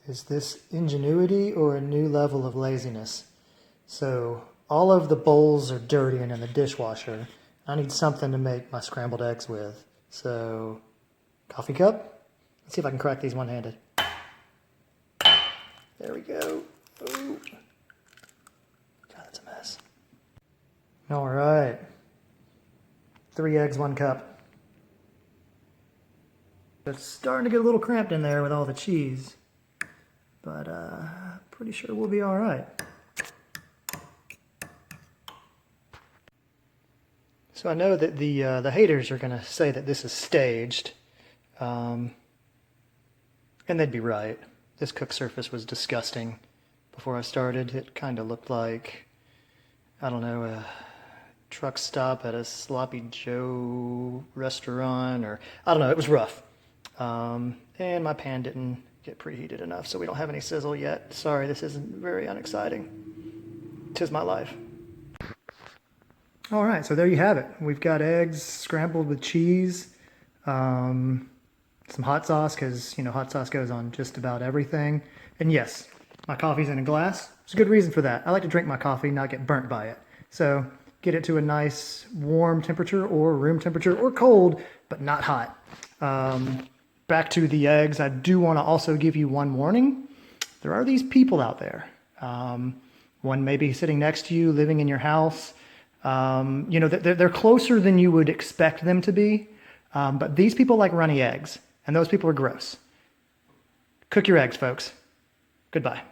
Is this ingenuity or a new level of laziness? So all of the bowls are dirty and in the dishwasher. I need something to make my scrambled eggs with. So, coffee cup? Let's see if I can crack these one-handed. There we go. Ooh. God, that's a mess. All right. 3 eggs, 1 cup. It's starting to get a little cramped in there with all the cheese, but pretty sure we'll be all right. So I know that the haters are going to say that this is staged, and they'd be right. This cook surface was disgusting before I started. It kind of looked like, I don't know, a truck stop at a Sloppy Joe restaurant, or I don't know, it was rough. And my pan didn't get preheated enough, so we don't have any sizzle yet. Sorry, this isn't very unexciting. 'Tis my life. All right, so there you have it. We've got eggs scrambled with cheese, some hot sauce, because, you know, hot sauce goes on just about everything. And yes, my coffee's in a glass. There's a good reason for that. I like to drink my coffee, not get burnt by it. So get it to a nice warm temperature or room temperature or cold, but not hot. Back to the eggs, I do want to also give you one warning. There are these people out there. One may be sitting next to you, living in your house. You know, they're closer than you would expect them to be. But these people like runny eggs, and those people are gross. Cook your eggs, folks. Goodbye.